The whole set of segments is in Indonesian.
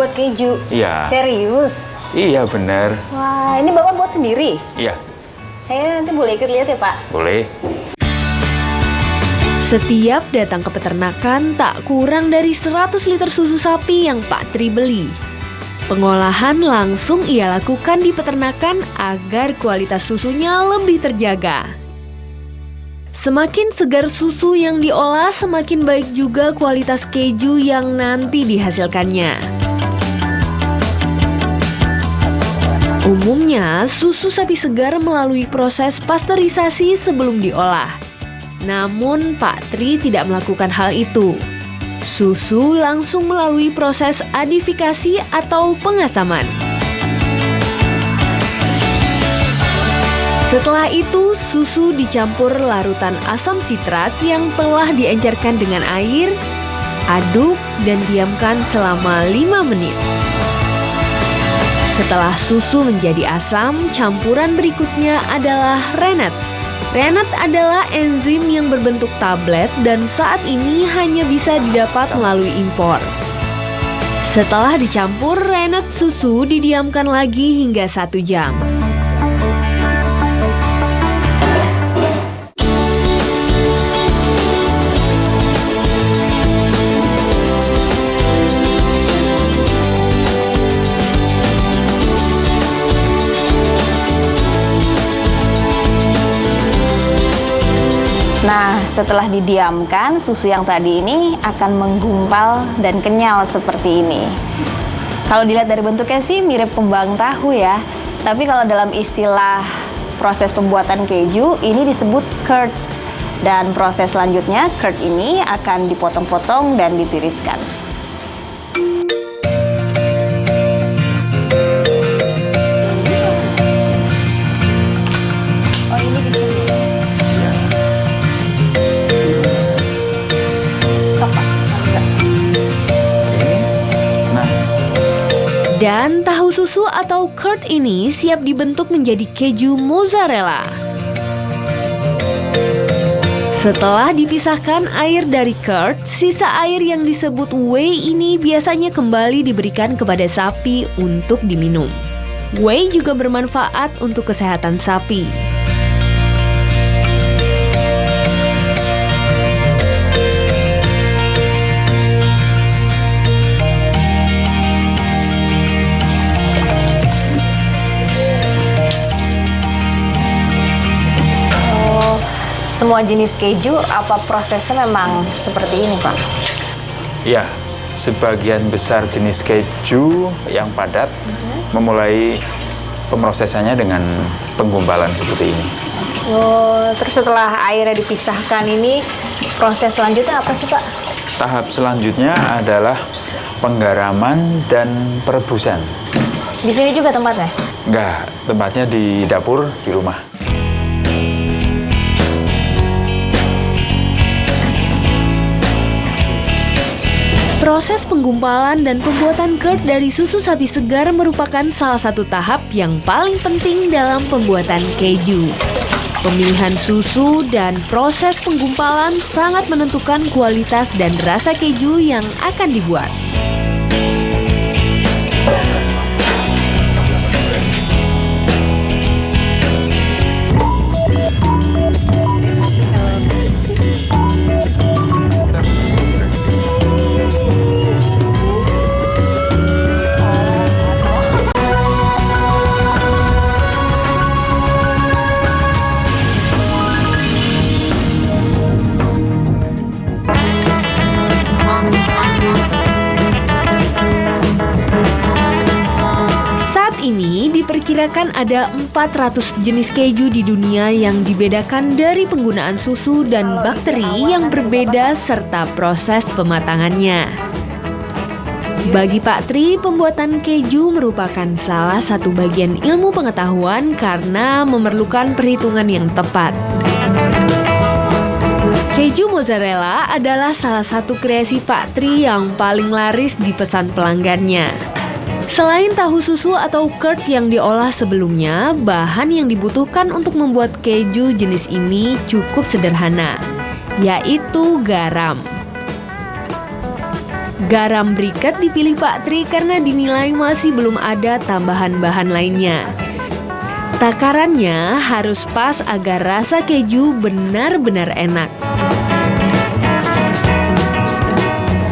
Buat keju? Iya. Serius? Iya, bener. Wah, ini Bapak buat sendiri? Iya. Saya nanti boleh ikut lihat ya, Pak? Boleh. Setiap datang ke peternakan, tak kurang dari 100 liter susu sapi yang Pak Tri beli. Pengolahan langsung ia lakukan di peternakan agar kualitas susunya lebih terjaga. Semakin segar susu yang diolah, semakin baik juga kualitas keju yang nanti dihasilkannya. Umumnya, susu sapi segar melalui proses pasteurisasi sebelum diolah. Namun, Pak Tri tidak melakukan hal itu. Susu langsung melalui proses adifikasi atau pengasaman. Setelah itu, susu dicampur larutan asam sitrat yang telah diencerkan dengan air, aduk, dan diamkan selama 5 menit. Setelah susu menjadi asam, campuran berikutnya adalah rennet. Rennet adalah enzim yang berbentuk tablet dan saat ini hanya bisa didapat melalui impor. Setelah dicampur, rennet susu didiamkan lagi hingga 1 jam. Nah, setelah didiamkan, susu yang tadi ini akan menggumpal dan kenyal seperti ini. Kalau dilihat dari bentuknya sih mirip kembang tahu ya. Tapi kalau dalam istilah proses pembuatan keju, ini disebut curd. Dan proses selanjutnya, curd ini akan dipotong-potong dan ditiriskan. Dan tahu susu atau curd ini siap dibentuk menjadi keju mozzarella. Setelah dipisahkan air dari curd, sisa air yang disebut whey ini biasanya kembali diberikan kepada sapi untuk diminum. Whey juga bermanfaat untuk kesehatan sapi. Semua jenis keju, apa prosesnya memang seperti ini, Pak? Iya, sebagian besar jenis keju yang padat memulai pemrosesannya dengan penggumpalan seperti ini. Oh, terus setelah airnya dipisahkan ini, proses selanjutnya apa sih, Pak? Tahap selanjutnya adalah penggaraman dan perebusan. Di sini juga tempatnya? Enggak, tempatnya di dapur di rumah. Proses penggumpalan dan pembuatan curd dari susu sapi segar merupakan salah satu tahap yang paling penting dalam pembuatan keju. Pemilihan susu dan proses penggumpalan sangat menentukan kualitas dan rasa keju yang akan dibuat. Diperkirakan ada 400 jenis keju di dunia yang dibedakan dari penggunaan susu dan bakteri yang berbeda serta proses pematangannya. Bagi Pak Tri, pembuatan keju merupakan salah satu bagian ilmu pengetahuan karena memerlukan perhitungan yang tepat. Keju mozzarella adalah salah satu kreasi Pak Tri yang paling laris dipesan pelanggannya. Selain tahu susu atau curd yang diolah sebelumnya, bahan yang dibutuhkan untuk membuat keju jenis ini cukup sederhana, yaitu garam. Garam briket dipilih Pak Tri karena dinilai masih belum ada tambahan bahan lainnya. Takarannya harus pas agar rasa keju benar-benar enak.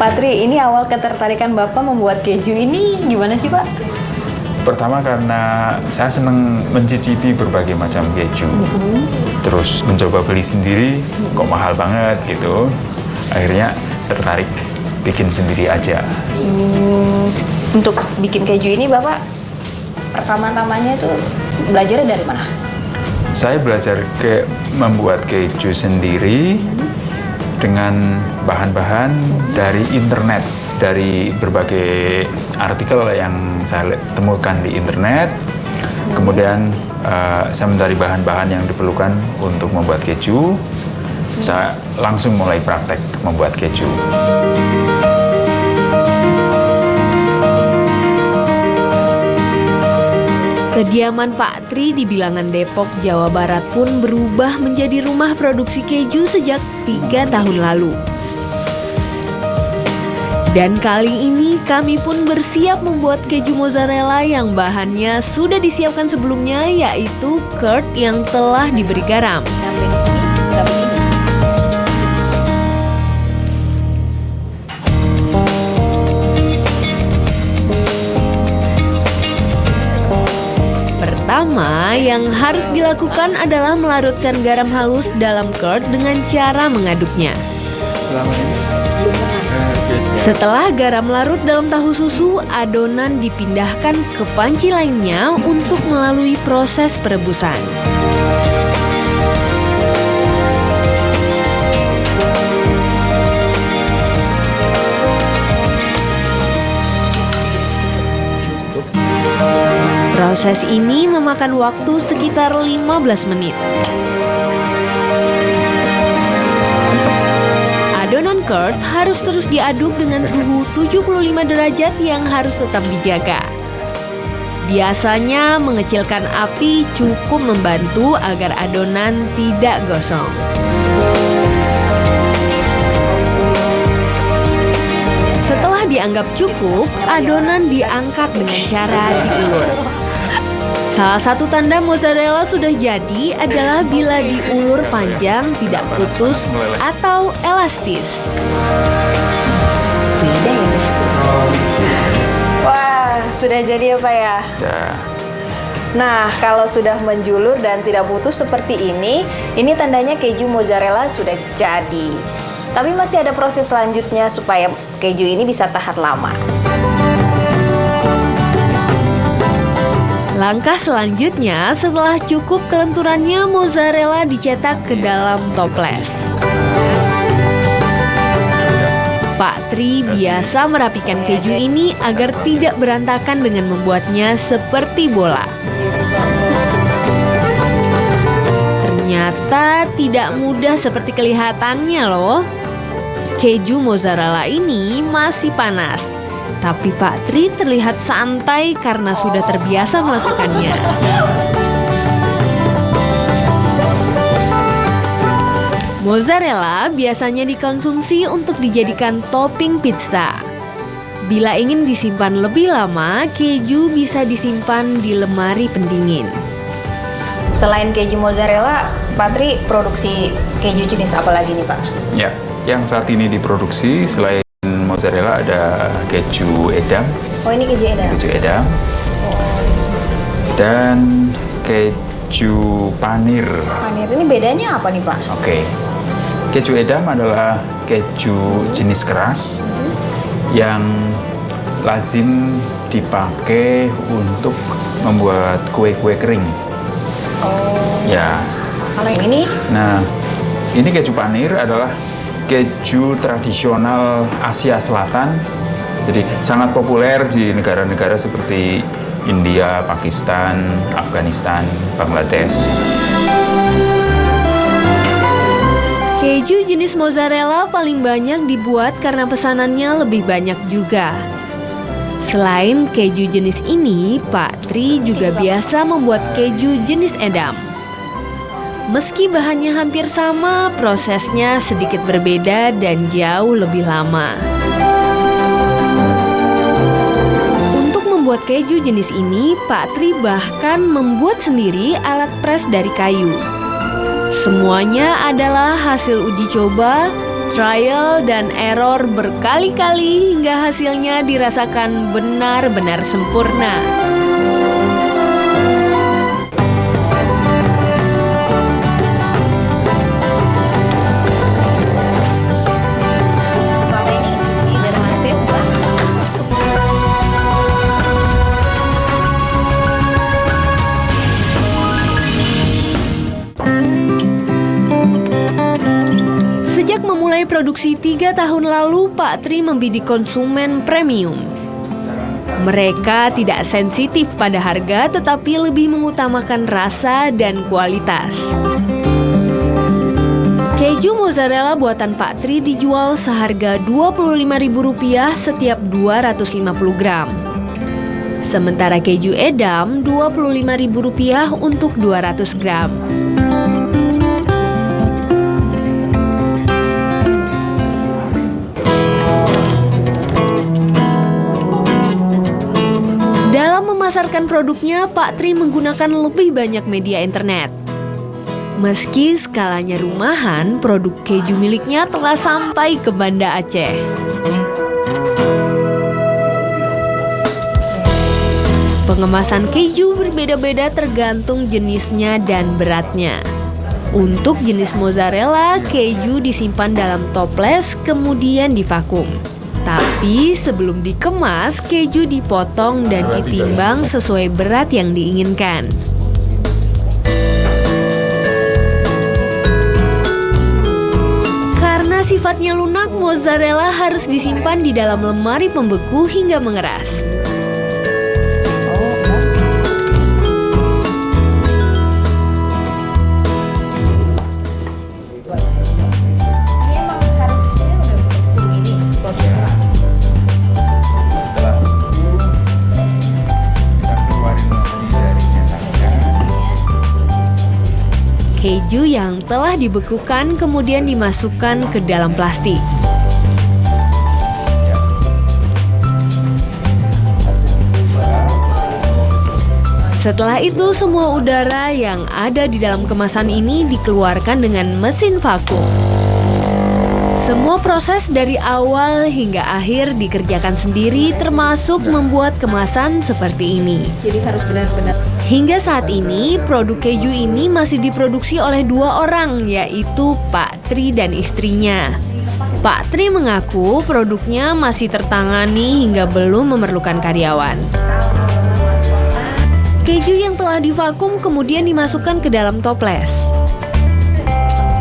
Pak Tri, ini awal ketertarikan Bapak membuat keju ini gimana sih Pak? Pertama karena saya senang mencicipi berbagai macam keju. Terus mencoba beli sendiri, kok mahal banget gitu. Akhirnya tertarik bikin sendiri aja. Untuk bikin keju ini Bapak pertama-tamanya itu belajarnya dari mana? Saya belajar membuat keju sendiri dengan bahan-bahan dari internet, dari berbagai artikel yang saya temukan di internet. Kemudian saya mencari bahan-bahan yang diperlukan untuk membuat keju. Saya langsung mulai praktek membuat keju. Kediaman Pak Tri di Bilangan Depok, Jawa Barat pun berubah menjadi rumah produksi keju sejak 3 tahun lalu. Dan kali ini kami pun bersiap membuat keju mozzarella yang bahannya sudah disiapkan sebelumnya, yaitu curd yang telah diberi garam. Pertama yang harus dilakukan adalah melarutkan garam halus dalam curd dengan cara mengaduknya. Setelah garam larut dalam tahu susu, adonan dipindahkan ke panci lainnya untuk melalui proses perebusan. Proses ini memakan waktu sekitar 15 menit. Adonan curd harus terus diaduk dengan suhu 75 derajat yang harus tetap dijaga. Biasanya mengecilkan api cukup membantu agar adonan tidak gosong. Setelah dianggap cukup, adonan diangkat dengan cara diulur. Salah satu tanda mozzarella sudah jadi adalah bila diulur panjang, tidak putus atau elastis. Wah, sudah jadi ya Pak ya? Ya. Nah, kalau sudah menjulur dan tidak putus seperti ini tandanya keju mozzarella sudah jadi. Tapi masih ada proses selanjutnya supaya keju ini bisa tahan lama. Langkah selanjutnya, setelah cukup kelenturannya, mozzarella dicetak ke dalam toples. Pak Tri biasa merapikan keju ini agar tidak berantakan dengan membuatnya seperti bola. Ternyata tidak mudah seperti kelihatannya loh. Keju mozzarella ini masih panas. Tapi Pak Tri terlihat santai karena sudah terbiasa melakukannya. Mozzarella biasanya dikonsumsi untuk dijadikan topping pizza. Bila ingin disimpan lebih lama, keju bisa disimpan di lemari pendingin. Selain keju mozzarella, Pak Tri produksi keju jenis apa lagi nih Pak? Ya, yang saat ini diproduksi selain mozzarella ada keju edam. Oh, ini keju edam. Keju edam. Dan keju panir. Panir ini bedanya apa nih Pak? Oke. Keju edam adalah keju jenis keras yang lazim dipakai untuk membuat kue-kue kering. Oh. Ya. Kalau yang ini? Nah, ini keju panir adalah keju tradisional Asia Selatan, jadi sangat populer di negara-negara seperti India, Pakistan, Afghanistan, Bangladesh. Keju jenis mozzarella paling banyak dibuat karena pesanannya lebih banyak juga. Selain keju jenis ini, Pak Tri juga biasa membuat keju jenis edam. Meski bahannya hampir sama, prosesnya sedikit berbeda dan jauh lebih lama. membuat keju jenis ini, Pak Tri bahkan membuat sendiri alat pres dari kayu. Semuanya adalah hasil uji coba, trial dan error berkali-kali hingga hasilnya dirasakan benar-benar sempurna. Selama ini biar masif lah. Sejak memulai produksi 3 tahun lalu, Pak Tri membidik konsumen premium. Mereka tidak sensitif pada harga, tetapi lebih mengutamakan rasa dan kualitas. Keju mozzarella buatan Pak Tri dijual seharga Rp25.000 setiap 250 gram. Sementara keju edam Rp25.000 untuk 200 gram. Dalam memasarkan produknya, Pak Tri menggunakan lebih banyak media internet. Meski skalanya rumahan, produk keju miliknya telah sampai ke Banda Aceh. Pengemasan keju berbeda-beda tergantung jenisnya dan beratnya. Untuk jenis mozzarella, keju disimpan dalam toples kemudian divakum. Tapi sebelum dikemas, keju dipotong dan ditimbang sesuai berat yang diinginkan. Karena sifatnya lunak, mozzarella harus disimpan di dalam lemari pembeku hingga mengeras. Keju yang telah dibekukan kemudian dimasukkan ke dalam plastik. Setelah itu, semua udara yang ada di dalam kemasan ini dikeluarkan dengan mesin vakum. Semua proses dari awal hingga akhir dikerjakan sendiri, termasuk membuat kemasan seperti ini. Jadi harus benar-benar. Hingga saat ini, produk keju ini masih diproduksi oleh 2 orang, yaitu Pak Tri dan istrinya. Pak Tri mengaku produknya masih tertangani hingga belum memerlukan karyawan. Keju yang telah divakum kemudian dimasukkan ke dalam toples.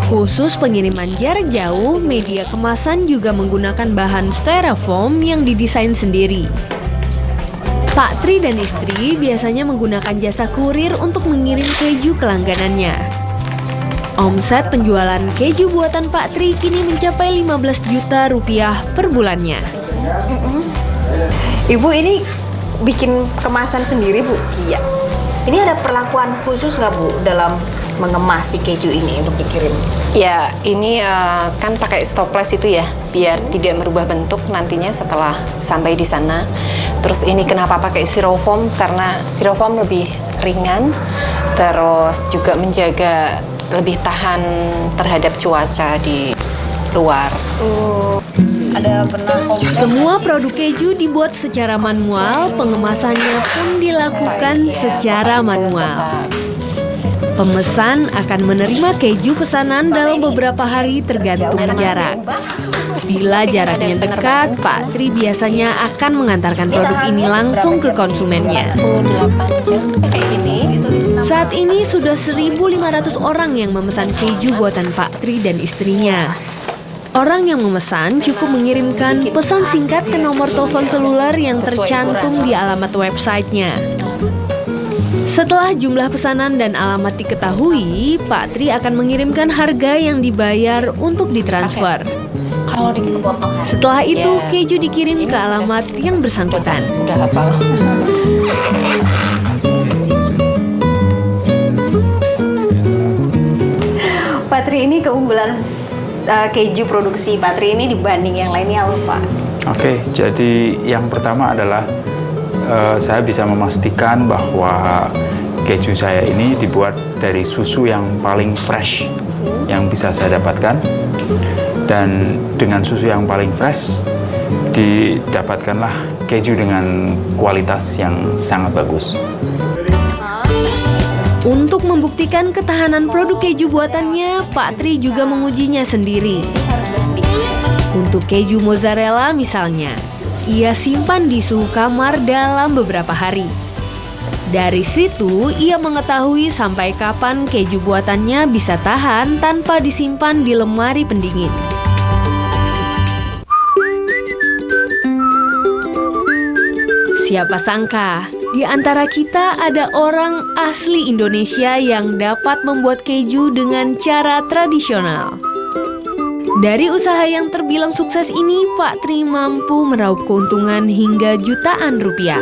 Khusus pengiriman jarak jauh, media kemasan juga menggunakan bahan styrofoam yang didesain sendiri. Pak Tri dan istri biasanya menggunakan jasa kurir untuk mengirim keju ke langganannya. Omset penjualan keju buatan Pak Tri kini mencapai Rp15 juta per bulannya. Ibu ini bikin kemasan sendiri, Bu? Iya. Ini ada perlakuan khusus nggak, Bu, dalam mengemas si keju ini untuk dikirim? Ya, ini kan pakai stoples itu ya, biar tidak merubah bentuk nantinya setelah sampai di sana. Terus ini kenapa pakai styrofoam? Karena styrofoam lebih ringan, terus juga menjaga lebih tahan terhadap cuaca di luar. Ada pernah komplain? Semua produk keju dibuat secara manual, pengemasannya pun dilakukan secara manual. Pemesan akan menerima keju pesanan dalam beberapa hari tergantung jarak. Bila jaraknya dekat, Pak Tri biasanya akan mengantarkan produk ini langsung ke konsumennya. 8 jam kayak ini. Saat ini sudah 1.500 orang yang memesan keju buatan Pak Tri dan istrinya. Orang yang memesan cukup mengirimkan pesan singkat ke nomor telepon seluler yang tercantum di alamat websitenya. Setelah jumlah pesanan dan alamat diketahui, Pak Tri akan mengirimkan harga yang dibayar untuk ditransfer. Kalau di Setelah itu, keju dikirim ke alamat yang bersangkutan. udah hafal. Pak Tri, ini keunggulan keju produksi Pak Tri ini dibanding yang lainnya apa, Pak? Oke, jadi yang pertama adalah saya bisa memastikan bahwa keju saya ini dibuat dari susu yang paling fresh yang bisa saya dapatkan. Dan dengan susu yang paling fresh, didapatkanlah keju dengan kualitas yang sangat bagus. Untuk membuktikan ketahanan produk keju buatannya, Pak Tri juga mengujinya sendiri. Untuk keju mozzarella misalnya, ia simpan di suhu kamar dalam beberapa hari. Dari situ, ia mengetahui sampai kapan keju buatannya bisa tahan tanpa disimpan di lemari pendingin. Siapa sangka, di antara kita ada orang asli Indonesia yang dapat membuat keju dengan cara tradisional. Dari usaha yang terbilang sukses ini, Pak Tri mampu meraup keuntungan hingga jutaan rupiah.